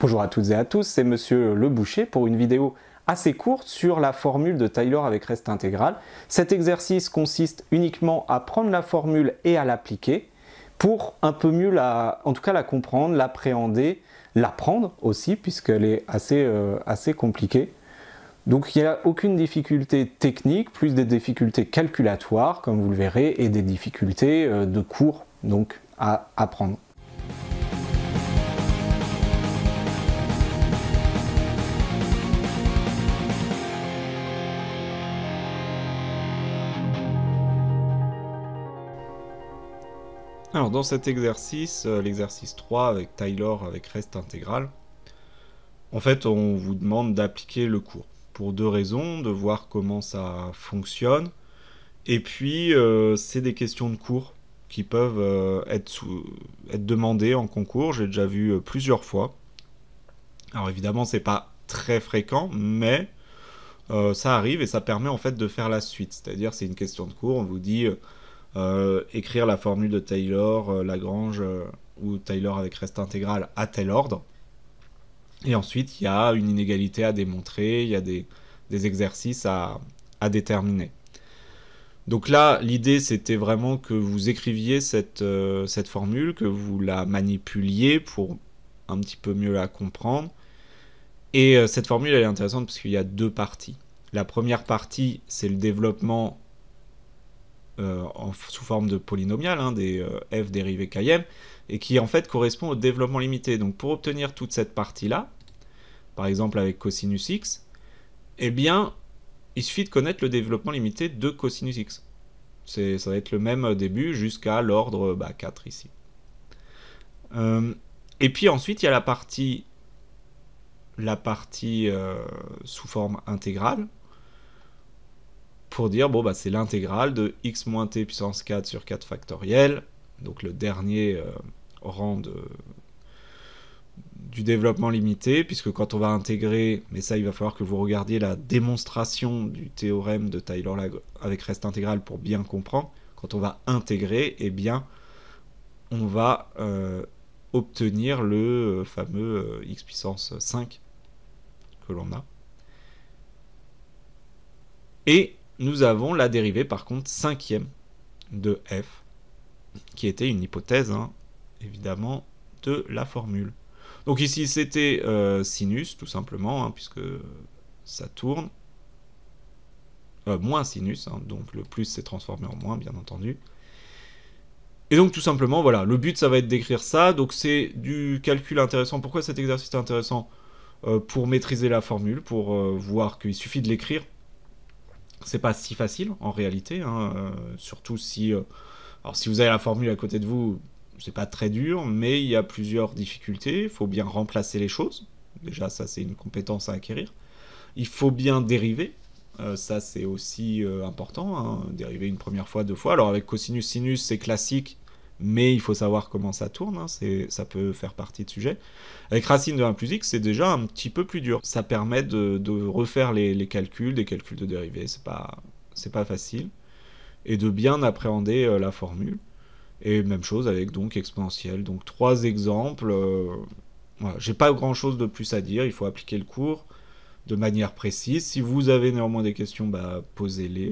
Bonjour à toutes et à tous, c'est Monsieur Le Boucher pour une vidéo assez courte sur la formule de Taylor avec reste intégral. Cet exercice consiste uniquement à prendre la formule et à l'appliquer pour un peu mieux en tout cas la comprendre, l'appréhender, l'apprendre aussi puisqu'elle est assez compliquée. Donc il n'y a aucune difficulté technique, plus des difficultés calculatoires comme vous le verrez et des difficultés de cours donc à apprendre. Alors dans cet exercice, l'exercice 3 avec Taylor avec reste intégral, en fait on vous demande d'appliquer le cours pour deux raisons, de voir comment ça fonctionne, et puis c'est des questions de cours qui peuvent être demandées en concours, j'ai déjà vu plusieurs fois. Alors évidemment c'est pas très fréquent, mais ça arrive et ça permet en fait de faire la suite, c'est-à-dire c'est une question de cours, on vous dit... écrire la formule de Taylor, Lagrange ou Taylor avec reste intégral à tel ordre. Et ensuite, il y a une inégalité à démontrer, il y a des exercices à déterminer. Donc là, l'idée, c'était vraiment que vous écriviez cette formule, que vous la manipuliez pour un petit peu mieux la comprendre. Et cette formule, elle est intéressante parce qu'il y a deux parties. La première partie, c'est le développement sous forme de polynomial, des f dérivés km, et qui en fait correspond au développement limité. Donc pour obtenir toute cette partie-là, par exemple avec cosinus x, eh bien, il suffit de connaître le développement limité de cosinus x. Ça va être le même début jusqu'à l'ordre 4 ici. Et puis ensuite, il y a la partie sous forme intégrale, pour dire, bon, c'est l'intégrale de x moins t puissance 4 sur 4 factoriel, donc le dernier rang du développement limité, puisque quand on va intégrer, mais ça il va falloir que vous regardiez la démonstration du théorème de Taylor avec reste intégral pour bien comprendre, quand on va intégrer, eh bien, on va obtenir le fameux x puissance 5 que l'on a. Et nous avons la dérivée par contre cinquième de f, qui était une hypothèse, évidemment, de la formule. Donc ici c'était sinus, tout simplement, puisque ça tourne. Moins sinus, donc le plus s'est transformé en moins, bien entendu. Et donc tout simplement, voilà, le but ça va être d'écrire ça, donc c'est du calcul intéressant. Pourquoi cet exercice est intéressant? Pour maîtriser la formule, pour voir qu'il suffit de l'écrire. C'est pas si facile en réalité, surtout si... alors si vous avez la formule à côté de vous, c'est pas très dur, mais il y a plusieurs difficultés. Il faut bien remplacer les choses. Déjà, ça c'est une compétence à acquérir. Il faut bien dériver. Ça c'est aussi important, dériver une première fois, deux fois. Alors avec cosinus, sinus, c'est classique, mais il faut savoir comment ça tourne, ça peut faire partie de sujet. Avec racine de 1 plus x, c'est déjà un petit peu plus dur. Ça permet de refaire les calculs, des calculs de dérivée, c'est pas facile, et de bien appréhender la formule. Et même chose avec donc exponentielle. Donc 3 exemples. Voilà. J'ai pas grand chose de plus à dire, il faut appliquer le cours de manière précise. Si vous avez néanmoins des questions, posez-les.